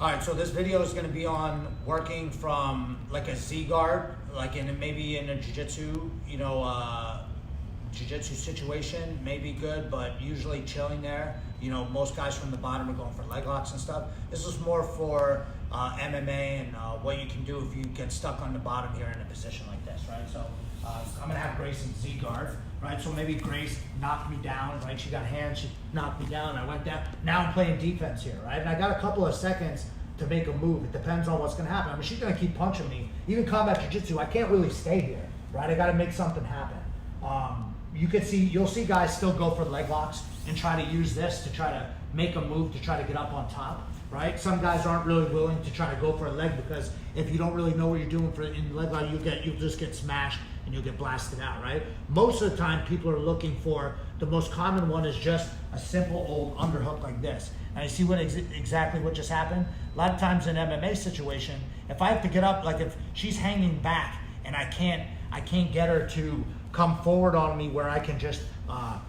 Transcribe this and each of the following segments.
All right, so this video is going to be on working from like a Z guard, like maybe in a jiu-jitsu, jiu-jitsu situation may be good, but usually chilling there. Most guys from the bottom are going for leg locks and stuff. This is more for MMA and what you can do if you get stuck on the bottom here in a position like this, right? So I'm gonna have Grace in Z guard, right? So maybe Grace knocked me down, right? She got hands, she knocked me down, I went down. Now I'm playing defense here, right? And I got a couple of seconds to make a move. It depends on what's gonna happen. I mean, she's gonna keep punching me. Even combat jiu-jitsu, I can't really stay here, right? I gotta make something happen. You'll see guys still go for leg locks and try to use this to try to make a move to try to get up on top, right? Some guys aren't really willing to try to go for a leg because if you don't really know what you're doing in leg lock, you'll just get smashed and you'll get blasted out, right? Most of the time, people are looking for, the most common one is just a simple old underhook like this. And you see exactly what just happened? A lot of times in MMA situation, if I have to get up, like if she's hanging back and I can't get her to come forward on me where I can just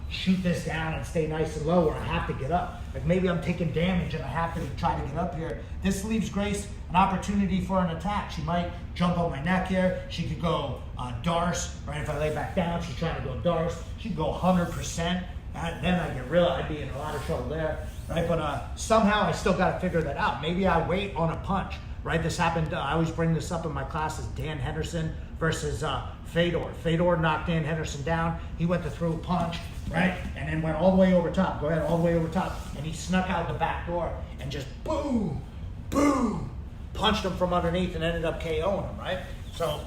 shoot this down and stay nice and low, or I have to get up. Like maybe I'm taking damage and I have to try to get up here. This leaves Grace an opportunity for an attack. She might jump on my neck here. She could go Darce, right? If I lay back down, she's trying to go Darce. She could go 100%. Then I'd be in a lot of trouble there, right? But somehow I still got to figure that out. Maybe I wait on a punch, right? This happened, I always bring this up in my classes, Dan Henderson versus Fedor. Fedor knocked Dan Henderson down. He went to throw a punch, right? And then went all the way over top. Go ahead, all the way over top. And he snuck out the back door and just boom, boom, punched him from underneath and ended up KOing him, right? So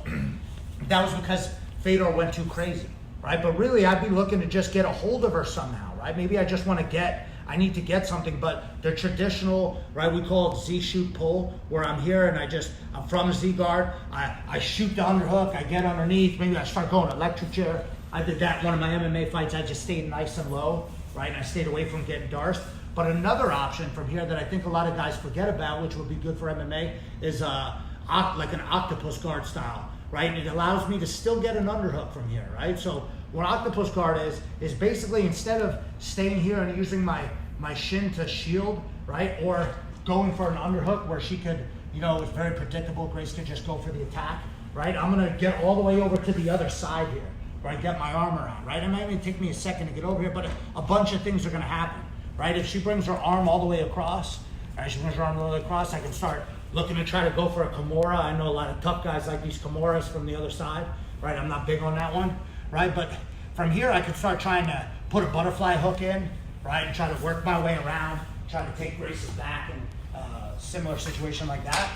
that was because Fedor went too crazy, right? But really, I'd be looking to just get a hold of her somehow, right? Maybe I just want to I need to get something, but the traditional, right, we call it Z shoot pull, where I'm here and I'm from a Z guard, I shoot the underhook, I get underneath, maybe I start going electric chair. I did that in one of my MMA fights. I just stayed nice and low, right, and I stayed away from getting darced. But another option from here that I think a lot of guys forget about, which would be good for MMA, is like an octopus guard style, right? And it allows me to still get an underhook from here, right? So what octopus guard is basically, instead of staying here and using my shin to shield, right, or going for an underhook where she could, it's very predictable, Grace could just go for the attack, right? I'm gonna get all the way over to the other side here, right, get my arm around, right? It might even take me a second to get over here, but a bunch of things are gonna happen, right? If she brings her arm all the way across, right, I can start looking to try to go for a Kimura. I know a lot of tough guys like these Kimuras from the other side, right? I'm not big on that one, right? But from here, I can start trying to put a butterfly hook in, right? And try to work my way around, try to take Grace's back in a similar situation like that.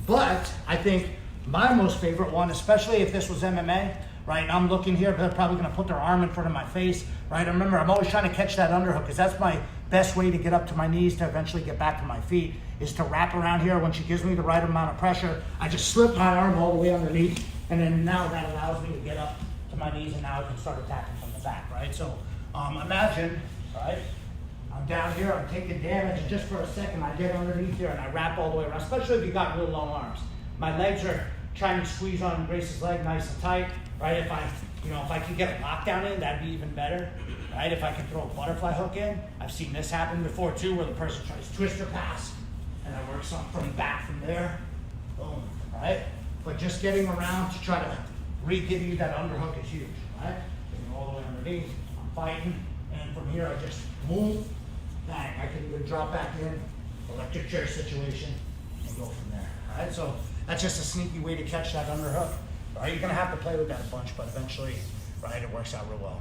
But I think my most favorite one, especially if this was MMA, right? I'm looking here, they're probably gonna put their arm in front of my face, right? Remember, I'm always trying to catch that underhook because that's my best way to get up to my knees to eventually get back to my feet, is to wrap around here. When she gives me the right amount of pressure, I just slip my arm all the way underneath, and then now that allows me to get up to my knees, and now I can start attacking from the back, right? So imagine, right, I'm down here, I'm taking damage, and just for a second I get underneath here and I wrap all the way around, especially if you got real long arms. My legs are trying to squeeze on Grace's leg nice and tight, right? If I could get a lockdown in, that'd be even better, right? If I could throw a butterfly hook in. I've seen this happen before too, where the person tries to twist or pass, and I work something from the back from there, boom, right? But just getting around to try to give you that underhook is huge, right? Getting all the way underneath, I'm fighting, and from here I just move, bang, I can even drop back in, electric chair situation, and go from there, all right? So that's just a sneaky way to catch that underhook, right? You're gonna have to play with that a bunch, but eventually, right, it works out real well.